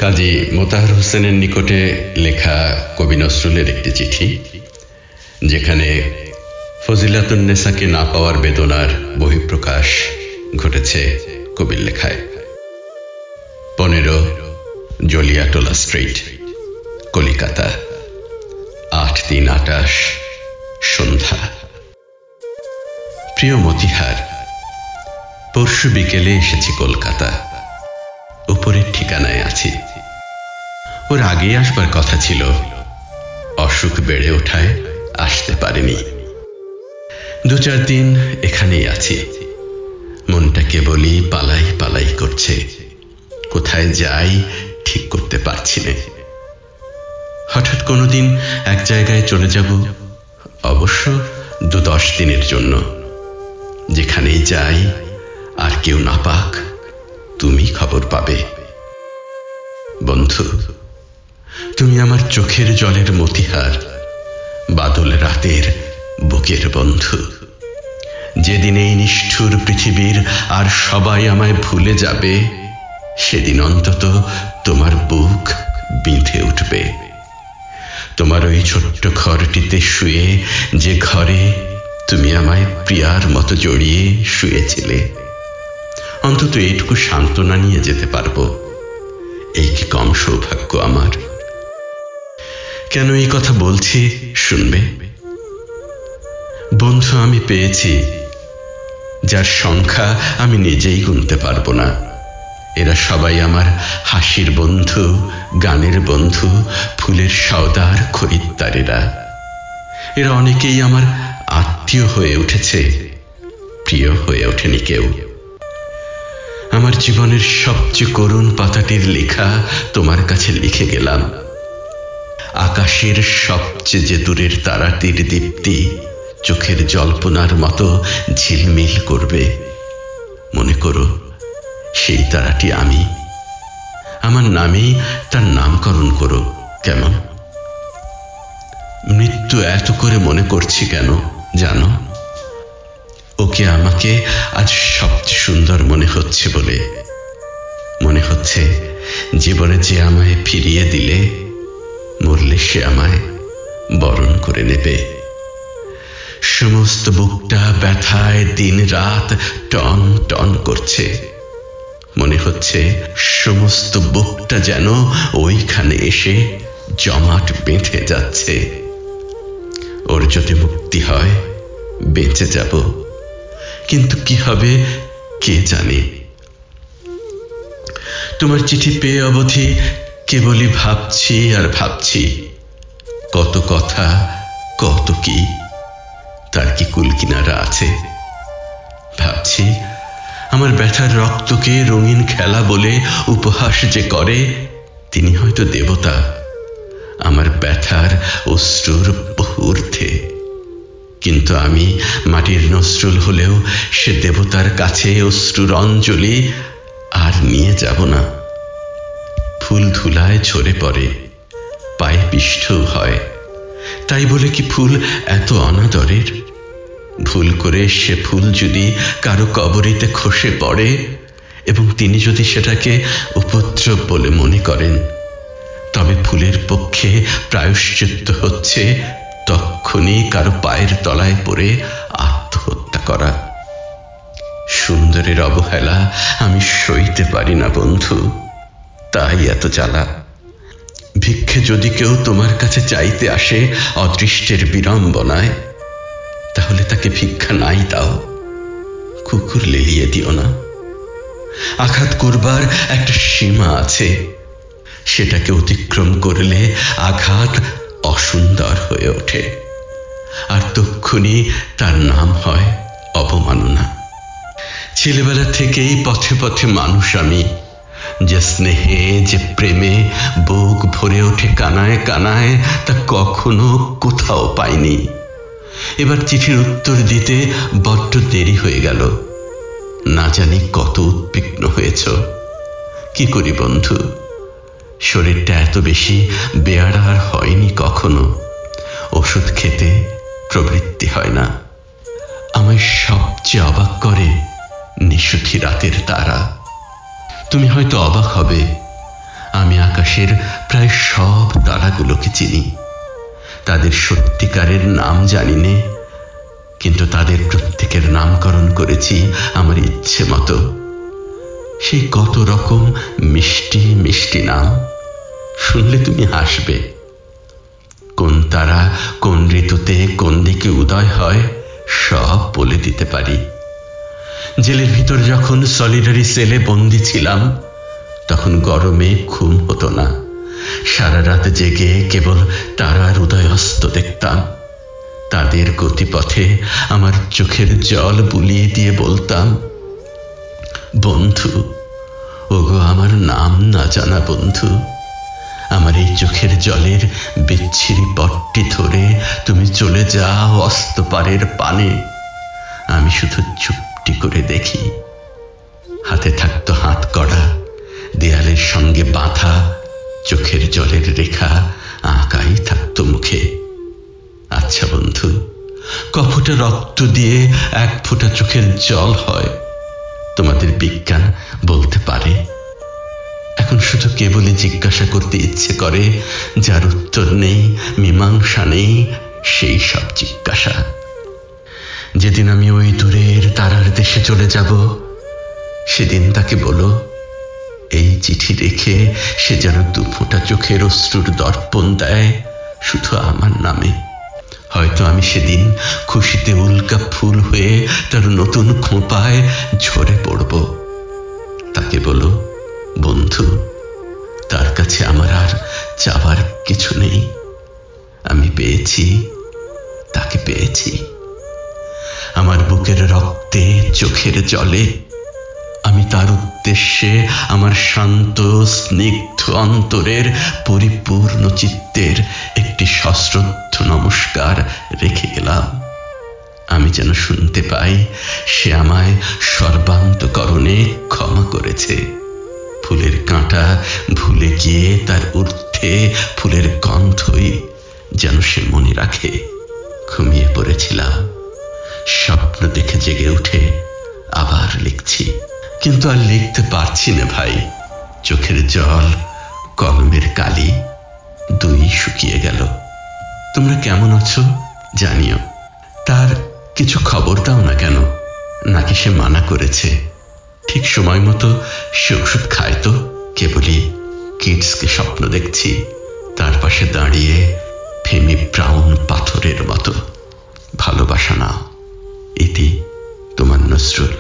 কাজী মোতাহার হোসেনের নিকটে লেখা কবি নজরুলের একটি চিঠি, যেখানে ফজিলাতুন্নেসাকে না পাওয়ার বেদনার বহিঃপ্রকাশ ঘটেছে কবির লেখায়। 15 জলিয়াটোলা স্ট্রিট, কলিকাতা, 8/3/28 সন্ধ্যা। প্রিয় মতিহার, পরশু বিকেলে এসেছি কলকাতা। উপরের ঠিকানায় আছি। ওর আগে আসবার কথা ছিল, অসুখ বেড়ে ওঠায় আসতে পারিনি। 2-4 দিন এখানেই আছি। মনটা কেবলই পালাই পালাই করছে, কোথায় যাই ঠিক করতে পারছি না। হঠাৎ কোনোদিন এক জায়গায় চলে যাব, অবশ্য 2-10 দিনের জন্য। যেখানেই যাই আর কেউ না পাক, তুমি খবর পাবে। বন্ধু, তুমি আমার চোখের জলের মতিহার, বাদল রাতের বুকের বন্ধু। যেদিন এই নিষ্ঠুর পৃথিবীর আর সবাই আমায় ভুলে যাবে, সেদিন অন্তত তোমার বুক বিঁধে উঠবে। তোমার ওই ছোট্ট ঘরটিতে শুয়ে, যে ঘরে তুমি আমায় প্রিয়ার মতো জড়িয়ে শুয়েছিলে, অন্তত এইটুকু সান্ত্বনা নিয়ে যেতে পারবো। এই কি কম সৌভাগ্য আমার? কেন এই কথা বলছি শুনবে? বন্ধু আমি পেয়েছি, যার সংখ্যা আমি নিজেই গুনতে পারবো না। এরা সবাই আমার হাসির বন্ধু, গানের বন্ধু, ফুলের সওদার খরিদ্দারেরা। এরা অনেকেই আমার আত্মীয় হয়ে উঠেছে, প্রিয় হয়ে ওঠেনি কেউ। আমার জীবনের সবচেয়ে করুণ পাতাটির লেখা তোমার কাছে লিখে গেলাম। আকাশের সবচেয়ে যে দূরের তারাটির দীপ্তি চোখের জল্পনার মতো ঝিলমিল করবে। মনে করো, সেই তারাটি আমি। আমার নামেই তার নামকরণ করো। কেমন? মৃত্যু এত করে মনে করছি কেন জানো? ওকে আমাকে আজ সবচেয়ে সুন্দর মনে হচ্ছে বলে। মনে হচ্ছে জীবনে যে আমায় ফিরিয়ে দিলে, মরলে সে আমায় বরণ করে নেবে। সমস্ত বুকটা ব্যথায় দিন রাত টন টন করছে। মনে হচ্ছে সমস্ত বুকটা যেন ওইখানে এসে জমাট বেঁধে যাচ্ছে। ওর যদি মুক্তি হয় বেঁচে যাব, কিন্তু কি হবে কে জানে। তোমার চিঠি পেয়ে অবধি কেবলই ভাবছি আর ভাবছি, কত কথা, কত কি, তার কি কুল কিনারা আছে। ভাবছি আমার ব্যথার রক্তকে রঙিন খেলা বলে উপহাস যে করে, তিনি হয়তো দেবতা, আমার ব্যথার অশ্রুর বহু ঊর্ধ্বে। কিন্তু আমি মাটির নজরুল হলেও সে দেবতার কাছে অশ্রুর অঞ্জলি আর নিয়ে যাব না। ফুল ধুলায় ঝরে পড়ে, পায়ে পিষ্ঠও হয়, তাই বলে কি ফুল এত অনাদরের? ভুল করে সে ফুল যদি কারো কবরিতে খসে পড়ে এবং তিনি যদি সেটাকে উপদ্রব বলে মনে করেন, তবে ফুলের পক্ষে প্রায়শ্চিত্ত হচ্ছে তক্ষুনি কারো পায়ের তলায় পড়ে আত্মহত্যা করা। সুন্দরের অবহেলা আমি সইতে পারি না বন্ধু, তাই এত জ্বালা। ভিক্ষে যদি কেউ তোমার কাছে চাইতে আসে অদৃষ্টের বিড়ম্বনায়, তাহলে তাকে ভিক্ষা নাই দাও, কুকুর লেলিয়ে দিও না। আঘাত করবার একটা সীমা আছে, সেটাকে অতিক্রম করলে আঘাত অসুন্দর হয়ে ওঠে, আর তক্ষুনি তার নাম হয় অবমাননা। ছেলেবেলা থেকেই পথে পথে মানুষ আমি, যে স্নেহে যে প্রেমে বুক ভরে ওঠে কানায় কানায়, তা কখনো কোথাও পাইনি। এবার চিঠির উত্তর দিতে বড্ড দেরি হয়ে গেল। না জানি কত উদ্বিগ্ন হয়েছ। কি করি বন্ধু, শরীরটা এত বেশি বেয়ারা আর হয়নি কখনো। ওষুধ খেতে প্রবৃত্তি হয় না। আমায় সবচেয়ে অবাক করে নিশুথি রাতের তারা। তুমি হয়তো অবাক হবে, আমি আকাশের প্রায় সব তারাগুলোকে চিনি। তাদের সত্যিকারের নাম জানি নে, কিন্তু তাদের প্রত্যেকের নামকরণ করেছি আমার ইচ্ছে মতো। সেই কত রকম মিষ্টি মিষ্টি নাম, শুনলে তুমি হাসবে। কোন তারা কোন ঋতুতে কোন দিকে উদয় হয় সব বলে দিতে পারি। জেলের ভিতর যখন সলিডারি সেলে বন্দি ছিলাম, তখন গরমে ঘুম হতো না। সারা রাত জেগে কেবল তারার উদয়াস্ত দেখতাম। তাদের গতিপথে আমার চোখের জল বুলিয়ে দিয়ে বলতাম, বন্ধু, ওগো আমার নাম না জানা বন্ধু, আমার এই চোখের জলের বিচ্ছিরি পটটি ধরে তুমি চলে যাও অস্তপারের পানে। আমি শুধু চুপটি করে দেখি। হাতে থাকতো হাত কড়া, দেয়ালের সঙ্গে বাঁধা চোখের জলের রেখা আঁকাই থাকতো মুখে। আচ্ছা বন্ধু, কফোটা রক্ত দিয়ে এক ফোঁটা চোখের জল হয়, তোমাদের বিজ্ঞান বলতে পারে? এখন শুধু কেবলই জিজ্ঞাসা করতে ইচ্ছে করে, যার উত্তর নেই, মীমাংসা নেই, সেই সব জিজ্ঞাসা। যেদিন আমি ওই দূরের তারার দেশে চলে যাব, সেদিন তাকে বলো, এই চিঠি রেখে সে যেন দুফোঁটা চোখের অশ্রুর দর্পণ দেয় শুধু আমার নামে। হয়তো আমি সেদিন খুশিতে উল্কা ফুল হয়ে তার নতুন খোঁপায় ঝরে পড়ব। তাকে বলো, বন্ধু, তার কাছে আমার আর চাওয়ার কিছু নেই। আমি পেয়েছি, তাকে পেয়েছি। আমার বুকের রক্তে চোখের জলে আমি তার উদ্দেশ্যে আমার শান্ত স্নিগ্ধ অন্তরের পরিপূর্ণ চিত্তের একটি সশ্রদ্ধ নমস্কার রেখে গেলাম। আমি যেন শুনতে পাই সে আমায় সর্বান্তকরণে ক্ষমা করেছে। ফুলের কাঁটা ভুলে গিয়ে তার ঊর্ধ্বে ফুলের গন্ধই যেন সে মনে রাখে। ঘুমিয়ে পড়েছিলাম, স্বপ্ন দেখে জেগে উঠে আবার লিখছি, কিন্তু আর লিখতে পারছি না ভাই। চোখের জল, কলমের কালি দুই শুকিয়ে গেল। তোমরা কেমন আছো জানিও। তার কিছু খবর দাও না কেন? নাকি সে মানা করেছে? ঠিক সময় মতো সে ওষুধ খায় তো? কেবলই কিডসকে স্বপ্ন দেখছি, তার পাশে দাঁড়িয়ে ফেমি ব্রাউন পাথরের মতো। ভালোবাসা নাও। ইতি তোমার নজরুল।